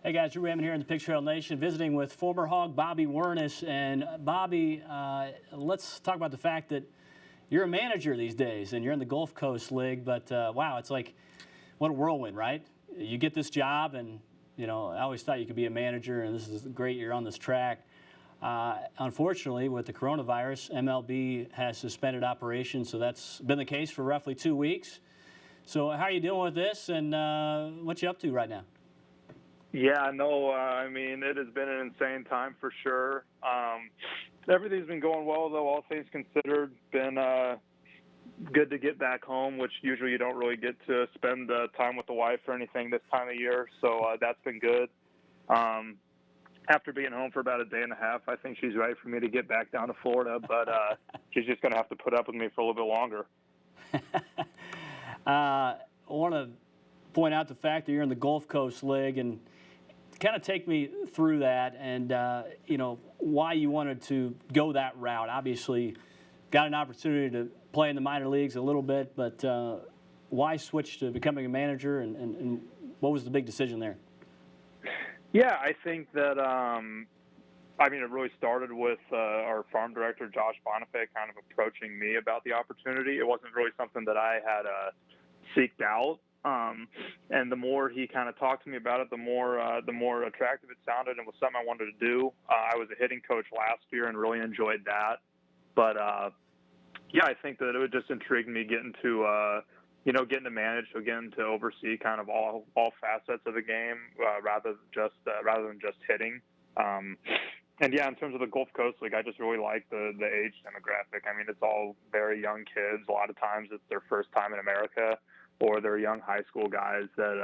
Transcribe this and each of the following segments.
Hey guys, Drew Amman here in the Pig Trail Nation, visiting with former Hog Bobby Wernes. And Bobby, let's talk about the fact that you're a manager these days, and you're in the Gulf Coast League. But wow, it's like what a whirlwind, right? You get this job, and I always thought you could be a manager, and this is great. You're on this track. Unfortunately, with the coronavirus, MLB has suspended operations, so that's been the case for roughly 2 weeks. So how are you dealing with this, and what you up to right now? Yeah, no, I mean, it has been an insane time for sure. Everything's been going well, though, all things considered. Been good to get back home, which usually you don't really get to spend time with the wife or anything this time of year, so that's been good. After being home for about a day and a half, I think she's ready for me to get back down to Florida, but she's just going to have to put up with me for a little bit longer. I want to point out the fact that you're in the Gulf Coast League, and kind of take me through that, and why you wanted to go that route. Obviously, got an opportunity to play in the minor leagues a little bit, but why switch to becoming a manager, and what was the big decision there? Yeah, I think that it really started with our farm director, Josh Bonifay, kind of approaching me about the opportunity. It wasn't really something that I had seeked out. And the more he kind of talked to me about it, the more attractive it sounded, and was something I wanted to do. I was a hitting coach last year and really enjoyed that. But yeah, I think that it would just intrigue me getting to manage, so getting to oversee kind of all facets of the game rather than just hitting. And yeah, in terms of the Gulf Coast League, I just really like the age demographic. I mean, it's all very young kids. A lot of times it's their first time in America, or they're young high school guys that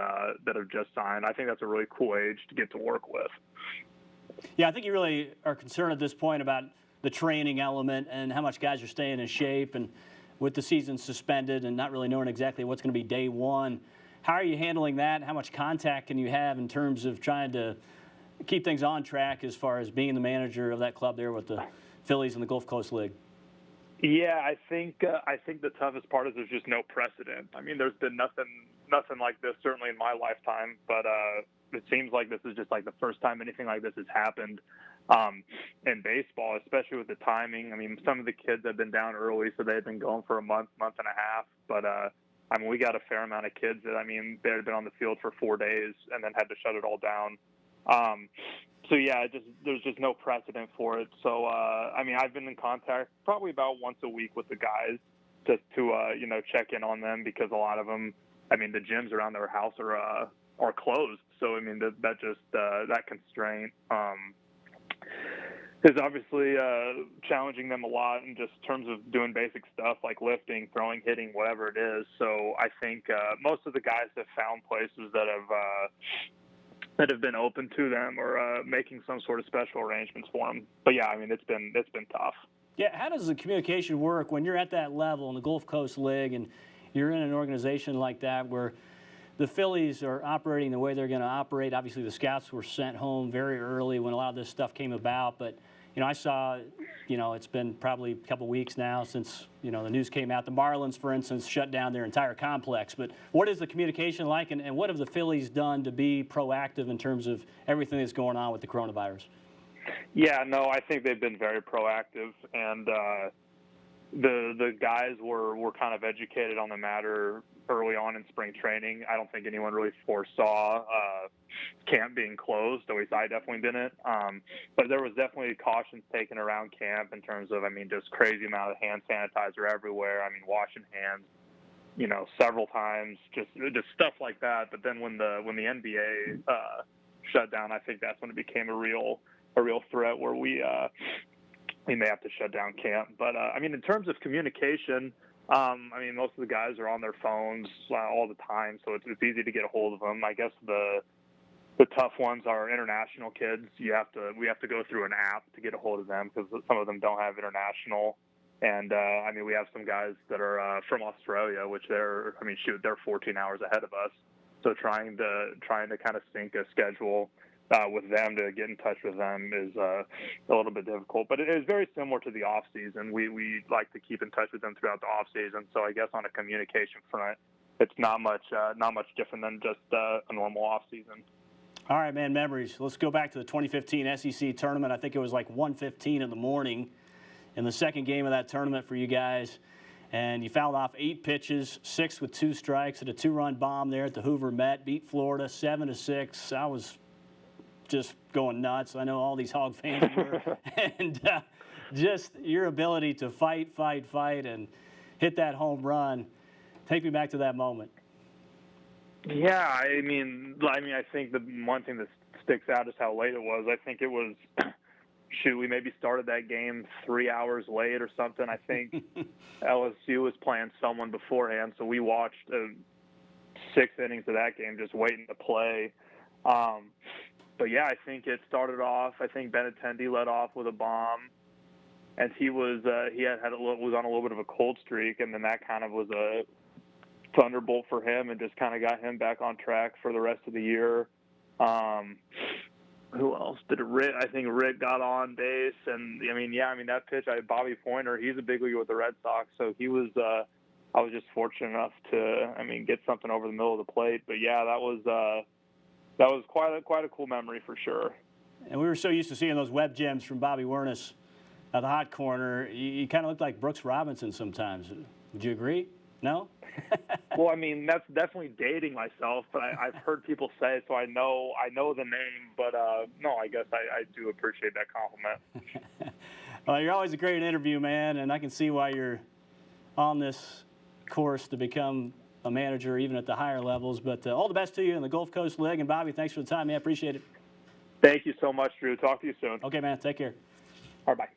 have just signed. I think that's a really cool age to get to work with. Yeah, I think you really are concerned at this point about the training element and how much guys are staying in shape, and with the season suspended and not really knowing exactly what's going to be day one. How are you handling that? How much contact can you have in terms of trying to keep things on track as far as being the manager of that club there with the Phillies and the Gulf Coast League? Yeah, I think the toughest part is there's just no precedent. I mean, there's been nothing like this certainly in my lifetime, but it seems like this is just like the first time anything like this has happened in baseball, especially with the timing. I mean, some of the kids have been down early, so they've been going for a month and a half. But we got a fair amount of kids that they had been on the field for 4 days and then had to shut it all down. So yeah, there's just no precedent for it. So I've been in contact probably about once a week with the guys just to check in on them, because a lot of them, the gyms around their house are closed. So that constraint is obviously challenging them a lot in just terms of doing basic stuff like lifting, throwing, hitting, whatever it is. So I think most of the guys have found places that have been open to them, or making some sort of special arrangements for them. But yeah, it's been tough. Yeah, how does the communication work when you're at that level in the Gulf Coast League and you're in an organization like that where the Phillies are operating the way they're going to operate? Obviously, the scouts were sent home very early when a lot of this stuff came about, but I saw, it's been probably a couple weeks now since, the news came out. The Marlins, for instance, shut down their entire complex. But what is the communication like, and what have the Phillies done to be proactive in terms of everything that's going on with the coronavirus? Yeah, no, I think they've been very proactive, and the guys were kind of educated on the matter early on in spring training. I don't think anyone really foresaw camp being closed, at least I definitely didn't. But there was definitely cautions taken around camp in terms of, just crazy amount of hand sanitizer everywhere. Washing hands, several times, just stuff like that. But then when the NBA shut down, I think that's when it became a real threat where we may have to shut down camp. But in terms of communication, most of the guys are on their phones all the time, so it's easy to get a hold of them. I guess the tough ones are international kids. We have to go through an app to get a hold of them, because some of them don't have international. And we have some guys that are from Australia, which they're 14 hours ahead of us. So trying to kind of sync a schedule with them to get in touch with them is a little bit difficult. But it is very similar to the off season. We like to keep in touch with them throughout the off season. So I guess on a communication front, it's not much different than just a normal off season. All right, man, memories. Let's go back to the 2015 SEC tournament. I think it was like 1:15 in the morning in the second game of that tournament for you guys. And you fouled off 8 pitches, 6 with 2 strikes, and a 2-run bomb there at the Hoover Met. Beat Florida 7-6. I was just going nuts. I know all these Hog fans were. And just your ability to fight, and hit that home run. Take me back to that moment. Yeah, I mean, I think the one thing that sticks out is how late it was. I think it was, we maybe started that game 3 hours late or something. I think LSU was playing someone beforehand, so we watched 6 innings of that game just waiting to play. But yeah, I think it started off. I think Benintendi led off with a bomb, and he was was on a little bit of a cold streak, and then that kind of was a thunderbolt for him and just kind of got him back on track for the rest of the year. Who else did it? I think Rick got on base, and that pitch. Bobby Pointer, he's a big leaguer with the Red Sox, so he was. I was just fortunate enough to, get something over the middle of the plate. But yeah, that was quite a cool memory for sure. And we were so used to seeing those web gems from Bobby Wernes at the hot corner. You kind of looked like Brooks Robinson sometimes. Would you agree? No? Well, that's definitely dating myself, but I've heard people say it, so I know the name. But no, I guess I do appreciate that compliment. Well, you're always a great interview, man, and I can see why you're on this course to become a manager even at the higher levels. But all the best to you in the Gulf Coast League. And Bobby, thanks for the time, man. I appreciate it. Thank you so much, Drew. Talk to you soon. Okay, man. Take care. All right, bye.